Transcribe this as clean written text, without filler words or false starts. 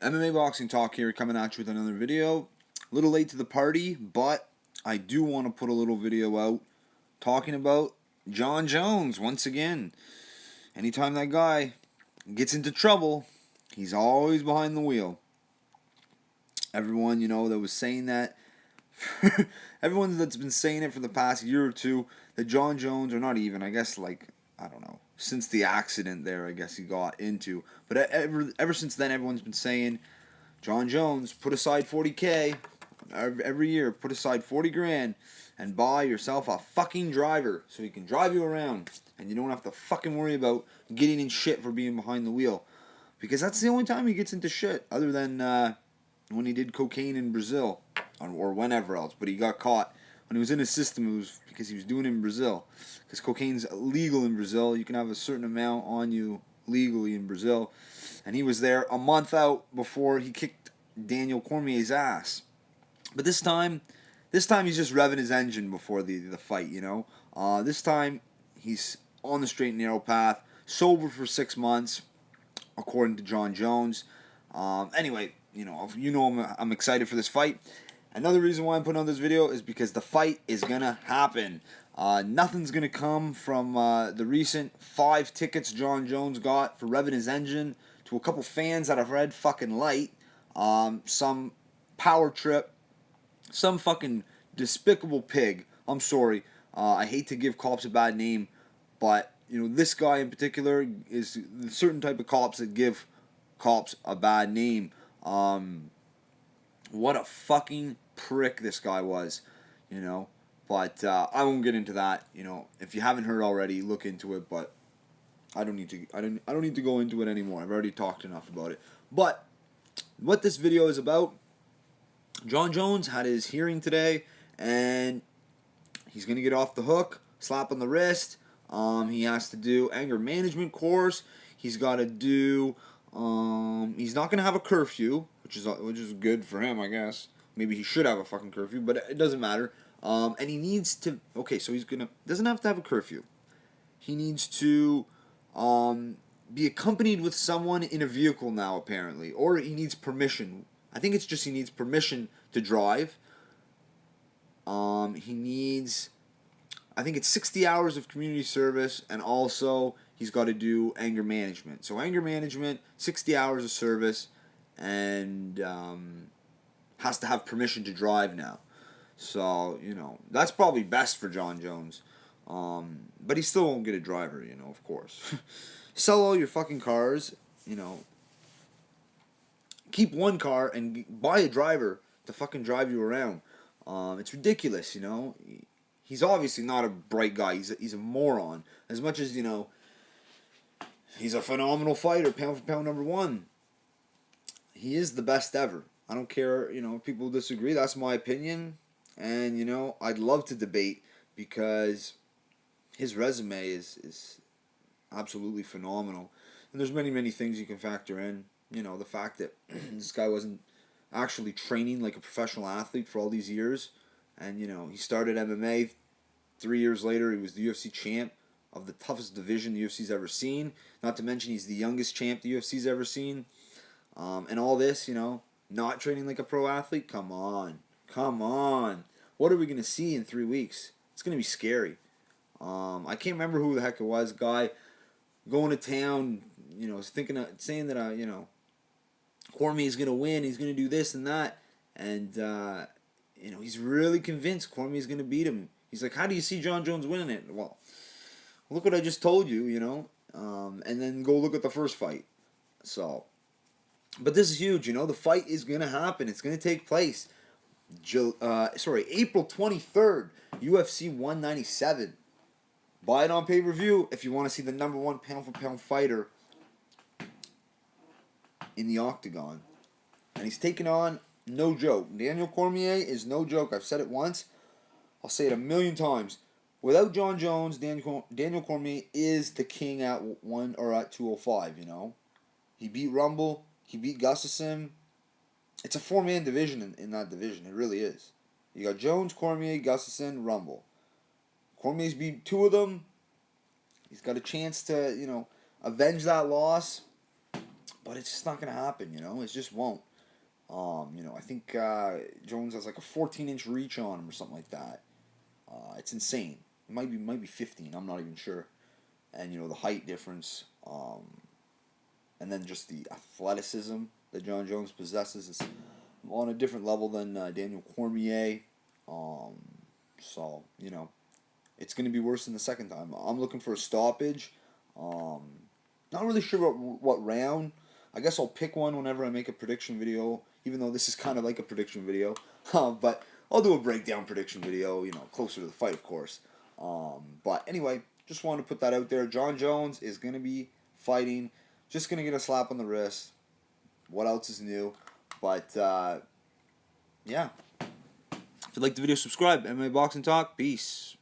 MMA Boxing Talk here, coming at you with another video. A little late to the party, but I do want to put a little video out talking about Jon Jones once again. Anytime that guy gets into trouble, he's always behind the wheel. Everyone, that was saying that, everyone that's been saying it for the past year or two, that Jon Jones, or not even, I guess, I don't know, since the accident there, I guess he got into. But ever since then, everyone's been saying, Jon Jones, put aside 40K every year, put aside 40 grand and buy yourself a fucking driver so he can drive you around and you don't have to fucking worry about getting in shit for being behind the wheel. Because that's the only time he gets into shit, other than when he did cocaine in Brazil or whenever else. But he got caught. When he was in his system, it was because he was doing it in Brazil. Because cocaine's legal in Brazil. You can have a certain amount on you legally in Brazil. And he was there a month out before he kicked Daniel Cormier's ass. But this time he's just revving his engine before the fight, This time he's on the straight and narrow path, sober for 6 months, according to Jon Jones. Anyway, I'm excited for this fight. Another reason why I'm putting on this video is because the fight is gonna happen. Nothing's gonna come from the recent 5 tickets Jon Jones got for revving his engine to a couple fans that I've read fucking light. Some power trip, some fucking despicable pig. I'm sorry. I hate to give cops a bad name, but this guy in particular is the certain type of cops that give cops a bad name. What a fucking prick this guy was, But I won't get into that. If you haven't heard already, look into it. But I don't need to. I don't need to go into it anymore. I've already talked enough about it. But what this video is about, Jon Jones had his hearing today, and he's gonna get off the hook. Slap on the wrist. He has to do anger management course. He's got to do. He's not gonna have a curfew, which is good for him, I guess. Maybe he should have a fucking curfew, but it doesn't matter. And he needs to. Okay, so he's gonna doesn't have to have a curfew. He needs to be accompanied with someone in a vehicle now, apparently, or he needs permission. I think it's just he needs permission to drive. He needs, I think it's 60 hours of community service, and also he's got to do anger management. So anger management, 60 hours of service, and has to have permission to drive now. So, that's probably best for Jon Jones. But he still won't get a driver, of course. Sell all your fucking cars, keep one car and buy a driver to fucking drive you around. It's ridiculous, He's obviously not a bright guy. He's a moron. As much as, he's a phenomenal fighter, pound for pound number one. He is the best ever. I don't care, if people disagree. That's my opinion. And, I'd love to debate because his resume is absolutely phenomenal. And there's many, many things you can factor in. The fact that this guy wasn't actually training like a professional athlete for all these years. And, he started MMA. 3 years later, he was the UFC champ of the toughest division the UFC's ever seen. Not to mention, he's the youngest champ the UFC's ever seen. And all this, not training like a pro athlete. Come on. Come on. What are we going to see in 3 weeks? It's going to be scary. I can't remember who the heck it was. Guy going to town, saying that, Cormier's going to win. He's going to do this and that. And, he's really convinced Cormier's going to beat him. He's like, how do you see Jon Jones winning it? Well, look what I just told you, and then go look at the first fight. So, but this is huge, the fight is going to happen. It's going to take place. April 23rd, UFC 197. Buy it on pay-per-view if you want to see the number one pound-for-pound fighter in the octagon. And he's taking on, no joke, Daniel Cormier is no joke. I've said it once. I'll say it a million times. Without Jon Jones, Daniel Cormier is the king at 205, He beat Rumble. He beat Gustafsson. It's a 4-man division in that division. It really is. You got Jones, Cormier, Gustafsson, Rumble. Cormier's beat 2 of them. He's got a chance to, avenge that loss. but it's just not going to happen, you know? It just won't. You know, I think Jones has like a 14-inch reach on him or something like that. It's insane. It might be 15. I'm not even sure. And you know the height difference, and then just the athleticism that Jon Jones possesses is on a different level than Daniel Cormier. Um, so you know it's going to be worse than the second time. I'm looking for a stoppage. Um, Not really sure what round. I guess I'll pick one whenever I make a prediction video, even though this is kind of like a prediction video. But I'll do a breakdown prediction video, you know, closer to the fight, of course. But anyway, just wanted to put that out there. Jon Jones is going to be fighting, just going to get a slap on the wrist. What else is new? But, yeah. If you'd like the video, subscribe. MMA Boxing Talk. Peace.